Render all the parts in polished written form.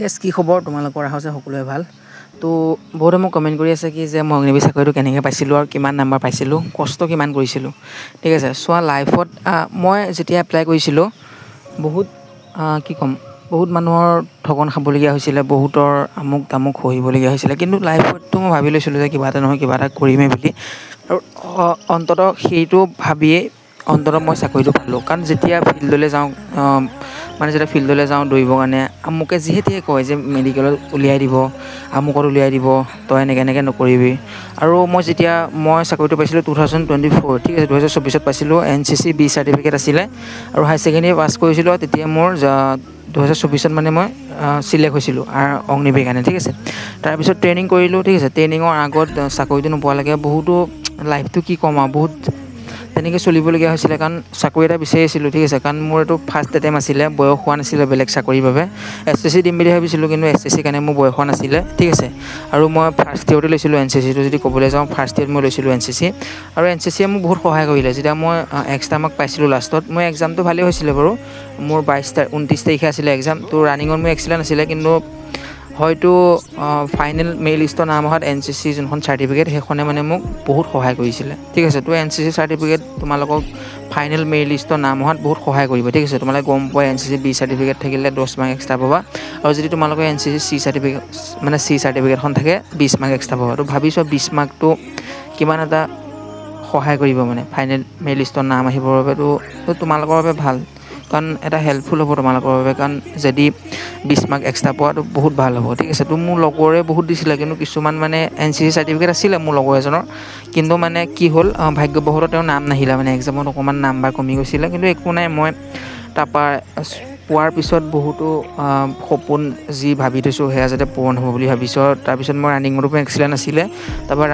গাইছ কি খবৰ তোমালোকৰ আছে সকলোৱে ভাল তো বহুতে মোক কমেণ্ট কৰি আছে কি যে মই অগ্নিবীৰ চাকৰিটো কেনেকৈ পাইছিলোঁ আৰু কিমান নাম্বাৰ পাইছিলোঁ কষ্ট কিমান কৰিছিলোঁ ঠিক আছে চোৱা লাইফত মই যেতিয়া এপ্লাই কৰিছিলোঁ বহুত কি ক'ম বহুত মানুহৰ ঠগন খাবলগীয়া হৈছিলে বহুতৰ আমুক তামুক সহিবলগীয়া হৈছিলে কিন্তু লাইফততো মই ভাবি লৈছিলোঁ যে কিবা এটা নহয় কিবা এটা কৰিমেই বুলি আৰু অন্ততঃ সেইটো ভাবিয়েই অন্ততঃ মই চাকৰিটো পালোঁ কাৰণ যেতিয়া ফিল্ডলৈ যাওঁ মানে যেতিয়া ফিল্ডলৈ যাওঁ দৌৰিবৰ কাৰণে আমুকে যিহেতুৱে কয় যে মেডিকেলত উলিয়াই দিব আমুকত উলিয়াই দিব তই এনেকৈ নকৰিবি আৰু মই যেতিয়া মই চাকৰিটো পাইছিলোঁ 2024 ঠিক আছে 2024 পাইছিলোঁ NCC B চাৰ্টিফিকেট আছিলে আৰু হাই ছেকেণ্ডেৰী পাছ কৰিছিলোঁ তেতিয়া মোৰ 2024 মানে মই চিলেক্ট হৈছিলোঁ আৰু অগ্নিবীৰ কাৰণে ঠিক আছে তাৰপিছত ট্ৰেইনিং কৰিলোঁ ঠিক আছে ট্ৰেইনিঙৰ আগত চাকৰিটো নোপোৱালৈকে বহুতো লাইফটো কি ক'ম আৰু বহুত তেনেকৈ চলিবলগীয়া হৈছিলে কাৰণ চাকৰি এটা বিচাৰি আছিলোঁ ঠিক আছে কাৰণ মোৰ এইটো ফাৰ্ষ্ট এটেম্প আছিলে বয়স হোৱা নাছিলে বেলেগ চাকৰিৰ বাবে SSC দিম বুলি ভাবিছিলোঁ কিন্তু SSC কাৰণে মোৰ বয়স হোৱা নাছিলে ঠিক আছে আৰু মই ফাৰ্ষ্ট ইয়েৰতে লৈছিলোঁ NCCটো যদি ক'বলৈ যাওঁ ফাৰ্ষ্ট ইয়েৰত মই লৈছিলোঁ NCC আৰু NCCয়ে মোক বহুত সহায় কৰিলে যেতিয়া মই এক্সট্ৰা মাৰ্ক পাইছিলোঁ লাষ্টত মই এক্সামটো ভালেই হৈছিলে বাৰু মোৰ 29 তাৰিখে আছিলে এক্সাম তো ৰানিঙত মোৰ এক্সিলেণ্ট আছিলে কিন্তু হয়তো ফাইনেল মেৰিট লিষ্টৰ নাম অহাত NCC যোনখন চাৰ্টিফিকেট সেইখনে মানে মোক বহুত সহায় কৰিছিলে ঠিক আছে তো NCC চাৰ্টিফিকেট তোমালোকক ফাইনেল মেৰিট লিষ্টৰ নাম অহাত বহুত সহায় কৰিব ঠিক আছে তোমালোকে গম পোৱা NCC B চাৰ্টিফিকেট থাকিলে 10 মাৰ্ক এক্সট্ৰা পাবা আৰু যদি তোমালোকৰ NCC C চাৰ্টিফিকেট মানে C চাৰ্টিফিকেটখন থাকে 20 মাৰ্ক এক্সট্ৰা পাবা তো ভাবিছোঁ 20 মাৰ্কটো কিমান এটা সহায় কৰিব মানে ফাইনেল মেৰিট লিষ্টৰ নাম আহিবৰ বাবে তো তোমালোকৰ বাবে ভাল কাৰণ এটা হেল্পফুল হ'ব তোমালোকৰ বাবে কাৰণ যদি 20 মাৰ্ক এক্সট্ৰা পোৱাটো বহুত ভাল হ'ব ঠিক আছে তো মোৰ লগৰে বহুত দিছিলে কিন্তু কিছুমান মানে NCC চাৰ্টিফিকেট আছিলে মোৰ লগৰ এজনৰ কিন্তু মানে কি হ'ল ভাগ্যবশতঃ তেওঁৰ নাম নাহিলে মানে এক্সামত অকণমান নাম্বাৰ কমি গৈছিলে কিন্তু একো নাই মই তাৰপৰা পোৱাৰ পিছত বহুতো সপোন যি ভাবি থৈছোঁ সেয়া যাতে পূৰণ হ'ব বুলি ভাবিছোঁ তাৰপিছত মই ৰানিঙতো এক্সিলেণ্ট আছিলে তাৰপৰা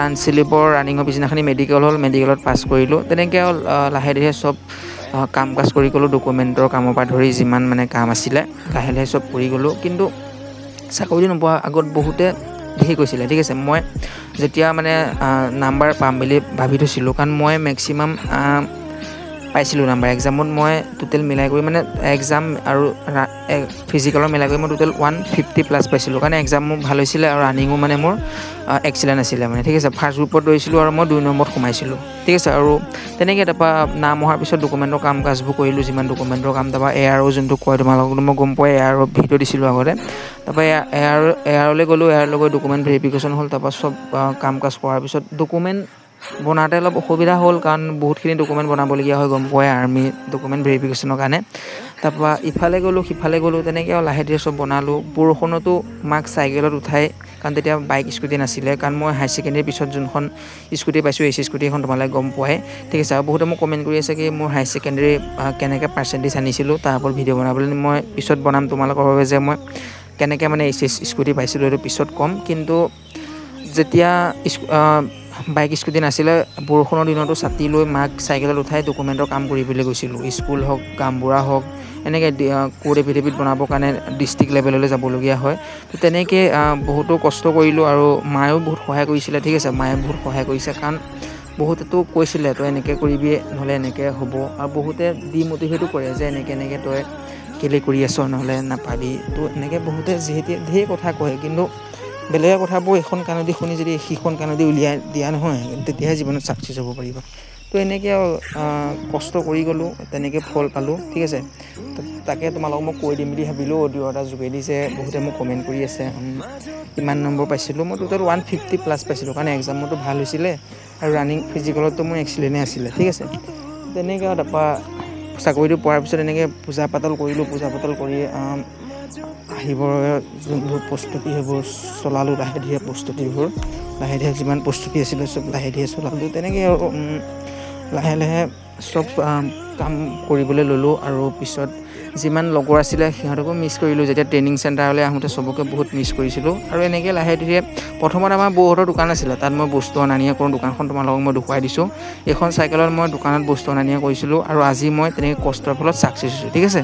ৰানিঙৰ পিছদিনাখনি মেডিকেল হ'ল মেডিকেলত পাছ কৰিলোঁ তেনেকৈ লাহে ধীৰে চব কাম কাজ কৰি গ'লোঁ ডকুমেণ্টৰ কামৰ পৰা ধৰি যিমান মানে কাম আছিলে লাহে লাহে চব কৰি গ'লোঁ কিন্তু চাকৰি নোপোৱাৰ আগত বহুতে ধেৰ কৈছিলে ঠিক আছে মই যেতিয়া মানে নাম্বাৰ পাম বুলি ভাবি থৈছিলোঁ কাৰণ মই মেক্সিমাম পাইছিলোঁ নাম্বাৰ এক্সামত মই টোটেল মিলাই কৰি মানে এক্সাম আৰু ফিজিকেলৰ মিলাই কৰি মই টোটেল 150+ পাইছিলোঁ কাৰণ এক্সাম মোৰ ভাল হৈছিলে আৰু ৰানিঙো মানে মোৰ এক্সিলেণ্ট আছিলে মানে ঠিক আছে ফাৰ্ষ্ট গ্ৰুপত দৌৰিছিলোঁ আৰু মই 2 নম্বৰত সোমাইছিলোঁ ঠিক আছে আৰু তেনেকৈ তাৰপৰা নাম অহাৰ পিছত ডকুমেণ্টৰ কাম কাজবোৰ কৰিলোঁ যিমান ডকুমেণ্টৰ কাম তাৰপৰা ARO যোনটো কয় তোমালোকক মই গম পোৱাই ARO ভিডিঅ' দিছিলোঁ আগতে তাৰপৰা AROলৈ গ'লোঁ AROলৈ গৈ ডকুমেণ্ট ভেৰিফিকেশ্যন হ'ল তাৰপৰা চব কাম কাজ কৰাৰ পিছত ডকুমেণ্ট বনাওঁতে অলপ অসুবিধা হ'ল কাৰণ বহুতখিনি ডকুমেণ্ট বনাবলগীয়া হয় গম পোৱাই আৰ্মি ডকুমেণ্ট ভেৰিফিকেশ্যনৰ কাৰণে তাৰপৰা ইফালে গ'লোঁ সিফালে গ'লোঁ তেনেকৈ আৰু লাহে ধীৰে চব বনালোঁ বৰষুণতো মাক চাইকেলত উঠাই কাৰণ তেতিয়া বাইক স্কুটি নাছিলে কাৰণ মই হাই ছেকেণ্ডেৰীৰ পিছত যোনখন স্কুটি পাইছোঁ AC স্কুটি এখন তোমালোকে গম পোৱাই ঠিক আছে আৰু বহুতে মোক কমেণ্ট কৰি আছে কি মোৰ হাই ছেকেণ্ডেৰী কেনেকৈ পাৰ্চেণ্টেজ আনিছিলোঁ তাৰ ওপৰত ভিডিঅ' বনাবলৈ মই পিছত বনাম তোমালোকৰ বাবে যে মই কেনেকৈ মানে AC স্কুটি পাইছিলোঁ এইটো পিছত ক'ম কিন্তু যেতিয়া বাইক স্কুটি নাছিলে বৰষুণৰ দিনতো ছাতি লৈ মাক চাইকেলত উঠাই ডকুমেণ্টৰ কাম কৰিবলৈ গৈছিলোঁ স্কুল হওক গামবুঢ়া হওক এনেকৈ কোড এফিডেভিট বনাবৰ কাৰণে ডিষ্ট্ৰিক্ট লেভেললৈ যাবলগীয়া হয় তো তেনেকৈ বহুতো কষ্ট কৰিলোঁ আৰু মায়েও বহুত সহায় কৰিছিলে ঠিক আছে মায়ে বহুত সহায় কৰিছে কাৰণ বহুতেতো কৈছিলে তই এনেকৈ কৰিবি নহ'লে এনেকৈ হ'ব আৰু বহুতে ডিম'টিভেটো কৰে যে এনেকৈ তই কেলৈ কৰি আছ নহ'লে নাপাবি তো এনেকৈ বহুতে যিহেতু ধেৰ কথা কয় কিন্তু বেলেগৰ কথাবোৰ এখন কাণেদি শুনি যদি সিখন কাণেদি উলিয়াই দিয়া নহয় তেতিয়াহে জীৱনত ছাকচেছ হ'ব পাৰিবা তো এনেকৈ কষ্ট কৰি গ'লোঁ তেনেকৈ ফল পালোঁ ঠিক আছে তাকে তোমালোকক মই কৈ দিম বুলি ভাবিলোঁ অডিঅ' এটা যোগেদি যে বহুতে মোক কমেণ্ট কৰি আছে কিমান নম্বৰ পাইছিলোঁ মই টোটেল 150+ পাইছিলোঁ কাৰণ এক্সামতো ভাল হৈছিলে আৰু ৰানিং ফিজিকেলতো মোৰ এক্সিলেণ্টে আছিলে ঠিক আছে তেনেকৈ তাৰপৰা চাকৰিটো পোৱাৰ পিছত এনেকৈ পূজা পাতল কৰিলোঁ পূজা পাতল কৰি আহিবৰ যোনবোৰ প্ৰস্তুতি সেইবোৰ চলালোঁ লাহে ধীৰে প্ৰস্তুতিবোৰ লাহে ধীৰে যিমান প্ৰস্তুতি আছিলে চব লাহে ধীৰে চলালোঁ তেনেকৈ আৰু লাহে লাহে চব কাম কৰিবলৈ ল'লোঁ আৰু পিছত যিমান লগৰ আছিলে সিহঁতকো মিছ কৰিলোঁ যেতিয়া ট্ৰেইনিং চেণ্টাৰলৈ আহোঁতে চবকে বহুত মিছ কৰিছিলোঁ আৰু এনেকৈ লাহে ধীৰে প্ৰথমত আমাৰ বৌহঁতৰ দোকান আছিলে তাত মই বস্তু অনা নিয়া কৰোঁ দোকানখন তোমালোকক মই দেখুৱাই দিছোঁ এইখন চাইকেলত মই দোকানত বস্তু অনা নিয়া কৰিছিলোঁ আৰু আজি মই তেনেকৈ কষ্টৰ ফলত ছাকচেছ হৈছোঁ ঠিক আছে।